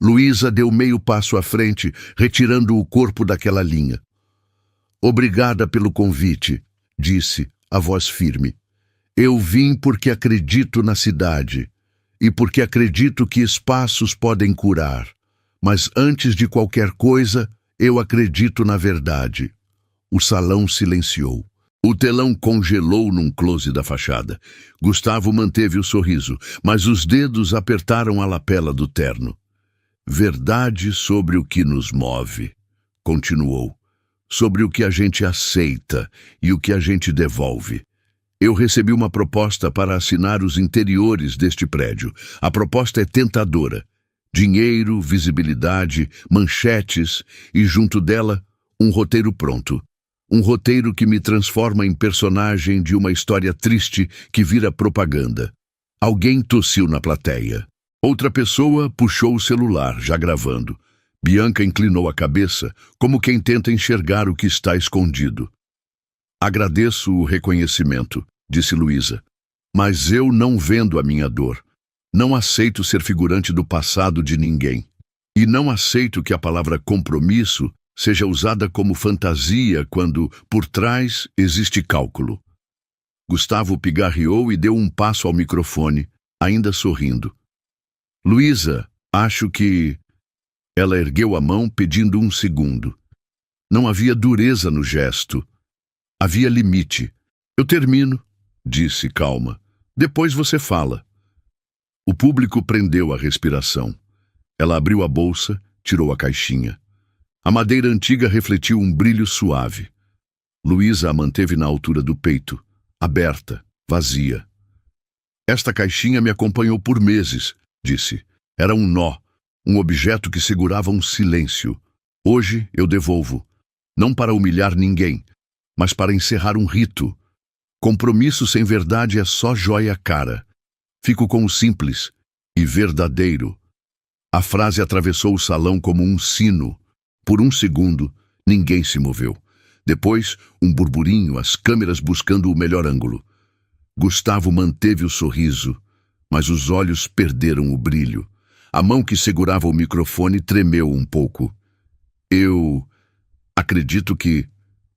Luísa deu meio passo à frente, retirando o corpo daquela linha. Obrigada pelo convite, disse, a voz firme. Eu vim porque acredito na cidade e porque acredito que espaços podem curar. Mas antes de qualquer coisa, eu acredito na verdade. O salão silenciou. O telão congelou num close da fachada. Gustavo manteve o sorriso, mas os dedos apertaram a lapela do terno. Verdade sobre o que nos move, continuou. Sobre o que a gente aceita e o que a gente devolve. Eu recebi uma proposta para assinar os interiores deste prédio. A proposta é tentadora. Dinheiro, visibilidade, manchetes e, junto dela, um roteiro pronto. Um roteiro que me transforma em personagem de uma história triste que vira propaganda. Alguém tossiu na plateia. Outra pessoa puxou o celular, já gravando. Bianca inclinou a cabeça, como quem tenta enxergar o que está escondido. Agradeço o reconhecimento, disse Luísa. Mas eu não vendo a minha dor. Não aceito ser figurante do passado de ninguém. E não aceito que a palavra compromisso seja usada como fantasia quando, por trás, existe cálculo. Gustavo pigarreou e deu um passo ao microfone, ainda sorrindo. Luísa, acho que... Ela ergueu a mão pedindo um segundo. Não havia dureza no gesto. Havia limite. Eu termino, disse calma. Depois você fala. O público prendeu a respiração. Ela abriu a bolsa, tirou a caixinha. A madeira antiga refletiu um brilho suave. Luísa a manteve na altura do peito, aberta, vazia. Esta caixinha me acompanhou por meses, disse. Era um nó, um objeto que segurava um silêncio. Hoje eu devolvo, não para humilhar ninguém, mas para encerrar um rito. Compromisso sem verdade é só joia cara. Fico com o simples e verdadeiro. A frase atravessou o salão como um sino. Por um segundo, ninguém se moveu. Depois, um burburinho, as câmeras buscando o melhor ângulo. Gustavo manteve o sorriso, mas os olhos perderam o brilho. A mão que segurava o microfone tremeu um pouco. Eu acredito que...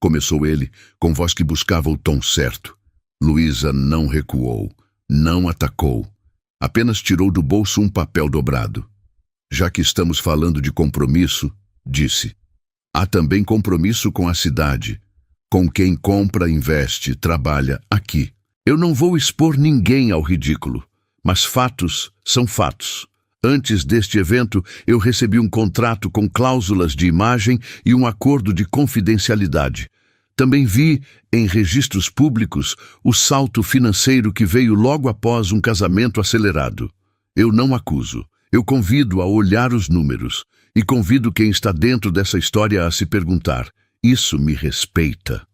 Começou ele, com voz que buscava o tom certo. Luísa não recuou, não atacou. Apenas tirou do bolso um papel dobrado. Já que estamos falando de compromisso, disse. Há também compromisso com a cidade. Com quem compra, investe, trabalha aqui. Eu não vou expor ninguém ao ridículo, mas fatos são fatos. Antes deste evento, eu recebi um contrato com cláusulas de imagem e um acordo de confidencialidade. Também vi, em registros públicos, o salto financeiro que veio logo após um casamento acelerado. Eu não acuso. Eu convido a olhar os números e convido quem está dentro dessa história a se perguntar: isso me respeita?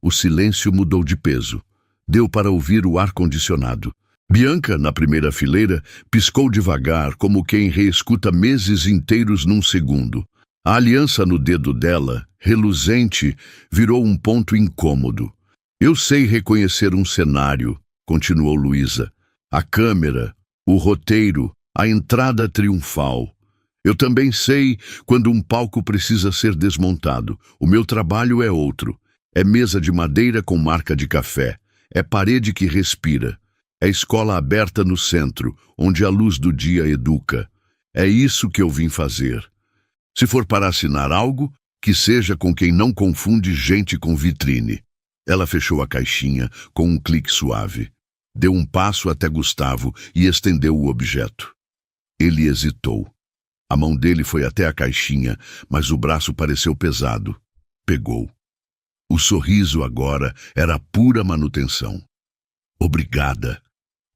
O silêncio mudou de peso. Deu para ouvir o ar-condicionado. Bianca, na primeira fileira, piscou devagar, como quem reescuta meses inteiros num segundo. A aliança no dedo dela, reluzente, virou um ponto incômodo. Eu sei reconhecer um cenário, continuou Luísa. A câmera, o roteiro, a entrada triunfal. Eu também sei quando um palco precisa ser desmontado. O meu trabalho é outro. É mesa de madeira com marca de café. É parede que respira. É escola aberta no centro, onde a luz do dia educa. É isso que eu vim fazer. Se for para assinar algo, que seja com quem não confunde gente com vitrine. Ela fechou a caixinha com um clique suave. Deu um passo até Gustavo e estendeu o objeto. Ele hesitou. A mão dele foi até a caixinha, mas o braço pareceu pesado. Pegou. O sorriso agora era pura manutenção. Obrigada,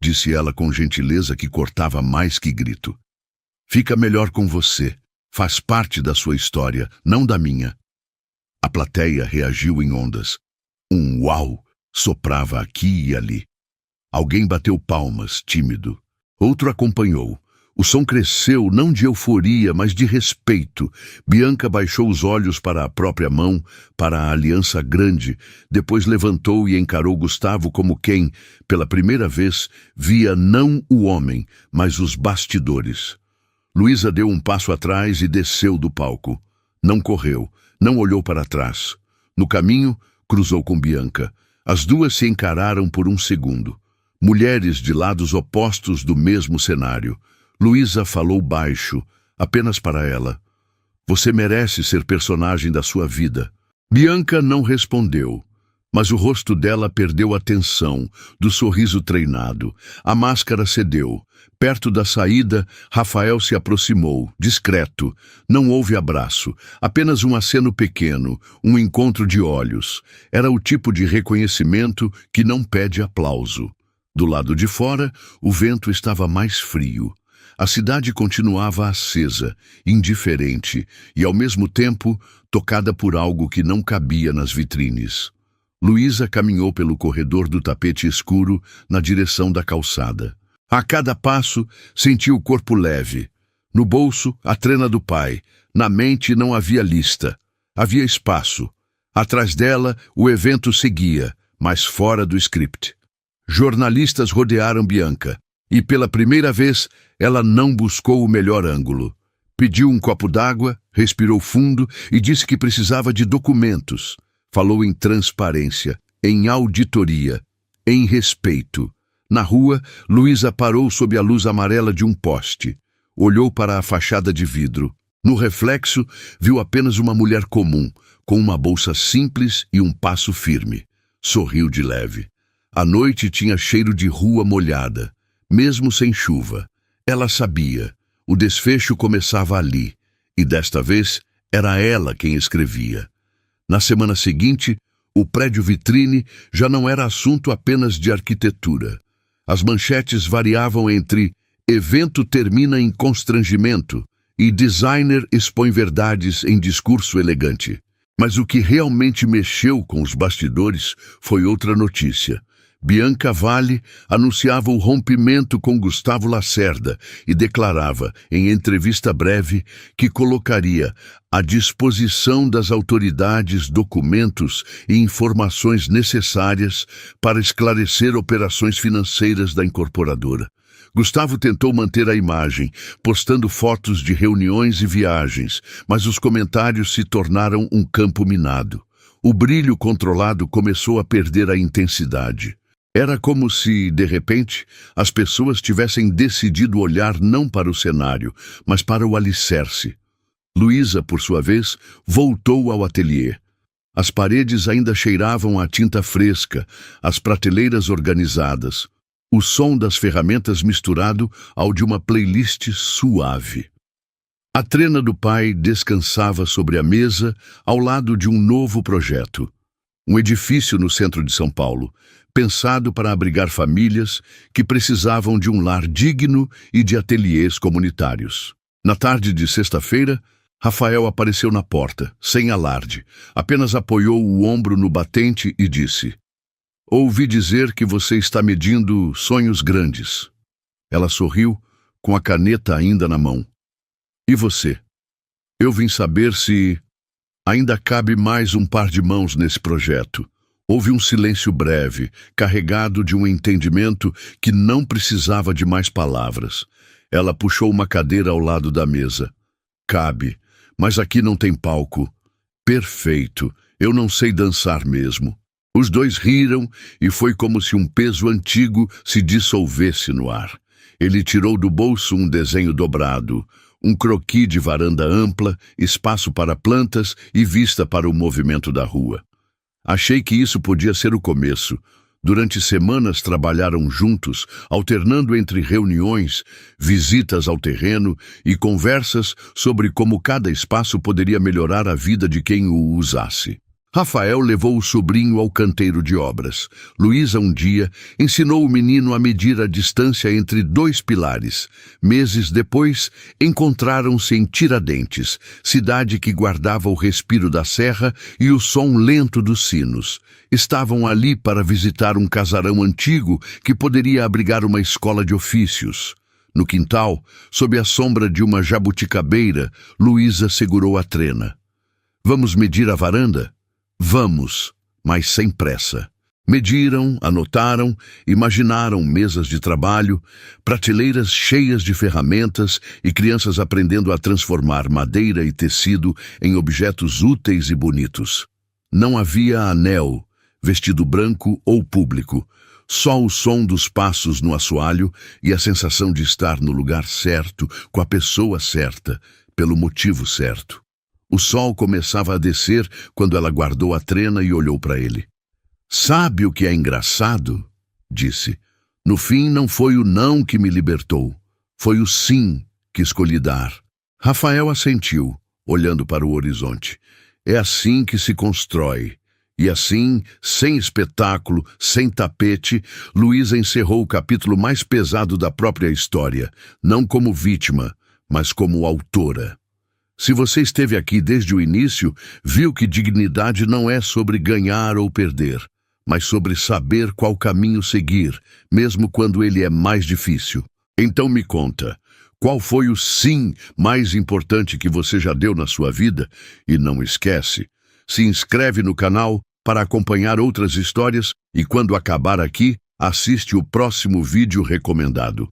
disse ela com gentileza que cortava mais que grito. Fica melhor com você. Faz parte da sua história, não da minha. A plateia reagiu em ondas. Um uau soprava aqui e ali. Alguém bateu palmas, tímido. Outro acompanhou. O som cresceu, não de euforia, mas de respeito. Bianca baixou os olhos para a própria mão, para a aliança grande, depois levantou e encarou Gustavo como quem, pela primeira vez, via não o homem, mas os bastidores. Luísa deu um passo atrás e desceu do palco. Não correu, não olhou para trás. No caminho, cruzou com Bianca. As duas se encararam por um segundo. Mulheres de lados opostos do mesmo cenário. Luísa falou baixo, apenas para ela. Você merece ser personagem da sua vida. Bianca não respondeu, mas o rosto dela perdeu a tensão, do sorriso treinado. A máscara cedeu. Perto da saída, Rafael se aproximou, discreto. Não houve abraço, apenas um aceno pequeno, um encontro de olhos. Era o tipo de reconhecimento que não pede aplauso. Do lado de fora, o vento estava mais frio. A cidade continuava acesa, indiferente e, ao mesmo tempo, tocada por algo que não cabia nas vitrines. Luísa caminhou pelo corredor do tapete escuro na direção da calçada. A cada passo, sentiu o corpo leve. No bolso, a trena do pai. Na mente não havia lista. Havia espaço. Atrás dela, o evento seguia, mas fora do script. Jornalistas rodearam Bianca. E pela primeira vez, ela não buscou o melhor ângulo. Pediu um copo d'água, respirou fundo e disse que precisava de documentos. Falou em transparência, em auditoria, em respeito. Na rua, Luísa parou sob a luz amarela de um poste. Olhou para a fachada de vidro. No reflexo, viu apenas uma mulher comum, com uma bolsa simples e um passo firme. Sorriu de leve. A noite tinha cheiro de rua molhada. Mesmo sem chuva, ela sabia. O desfecho começava ali, e desta vez era ela quem escrevia. Na semana seguinte, o prédio vitrine já não era assunto apenas de arquitetura. As manchetes variavam entre evento termina em constrangimento e designer expõe verdades em discurso elegante. Mas o que realmente mexeu com os bastidores foi outra notícia. Bianca Valle anunciava o rompimento com Gustavo Lacerda e declarava, em entrevista breve, que colocaria à disposição das autoridades documentos e informações necessárias para esclarecer operações financeiras da incorporadora. Gustavo tentou manter a imagem, postando fotos de reuniões e viagens, mas os comentários se tornaram um campo minado. O brilho controlado começou a perder a intensidade. Era como se, de repente, as pessoas tivessem decidido olhar não para o cenário, mas para o alicerce. Luísa, por sua vez, voltou ao ateliê. As paredes ainda cheiravam a tinta fresca, as prateleiras organizadas, o som das ferramentas misturado ao de uma playlist suave. A trena do pai descansava sobre a mesa ao lado de um novo projeto. Um edifício no centro de São Paulo, pensado para abrigar famílias que precisavam de um lar digno e de ateliês comunitários. Na tarde de sexta-feira, Rafael apareceu na porta, sem alarde, apenas apoiou o ombro no batente e disse: "Ouvi dizer que você está medindo sonhos grandes." Ela sorriu, com a caneta ainda na mão. "E você? Eu vim saber se ainda cabe mais um par de mãos nesse projeto." Houve um silêncio breve, carregado de um entendimento que não precisava de mais palavras. Ela puxou uma cadeira ao lado da mesa. "Cabe, mas aqui não tem palco." "Perfeito, eu não sei dançar mesmo." Os dois riram e foi como se um peso antigo se dissolvesse no ar. Ele tirou do bolso um desenho dobrado, um croquis de varanda ampla, espaço para plantas e vista para o movimento da rua. Achei que isso podia ser o começo. Durante semanas trabalharam juntos, alternando entre reuniões, visitas ao terreno e conversas sobre como cada espaço poderia melhorar a vida de quem o usasse. Rafael levou o sobrinho ao canteiro de obras. Luísa, um dia, ensinou o menino a medir a distância entre dois pilares. Meses depois, encontraram-se em Tiradentes, cidade que guardava o respiro da serra e o som lento dos sinos. Estavam ali para visitar um casarão antigo que poderia abrigar uma escola de ofícios. No quintal, sob a sombra de uma jabuticabeira, Luísa segurou a trena. "Vamos medir a varanda?" "Vamos, mas sem pressa." Mediram, anotaram, imaginaram mesas de trabalho, prateleiras cheias de ferramentas e crianças aprendendo a transformar madeira e tecido em objetos úteis e bonitos. Não havia anel, vestido branco ou público, só o som dos passos no assoalho e a sensação de estar no lugar certo, com a pessoa certa, pelo motivo certo. O sol começava a descer quando ela guardou a trena e olhou para ele. "Sabe o que é engraçado?" disse. "No fim não foi o não que me libertou, foi o sim que escolhi dar." Rafael assentiu, olhando para o horizonte. "É assim que se constrói." E assim, sem espetáculo, sem tapete, Luísa encerrou o capítulo mais pesado da própria história, não como vítima, mas como autora. Se você esteve aqui desde o início, viu que dignidade não é sobre ganhar ou perder, mas sobre saber qual caminho seguir, mesmo quando ele é mais difícil. Então me conta, qual foi o sim mais importante que você já deu na sua vida? E não esquece, se inscreve no canal para acompanhar outras histórias e quando acabar aqui, assiste o próximo vídeo recomendado.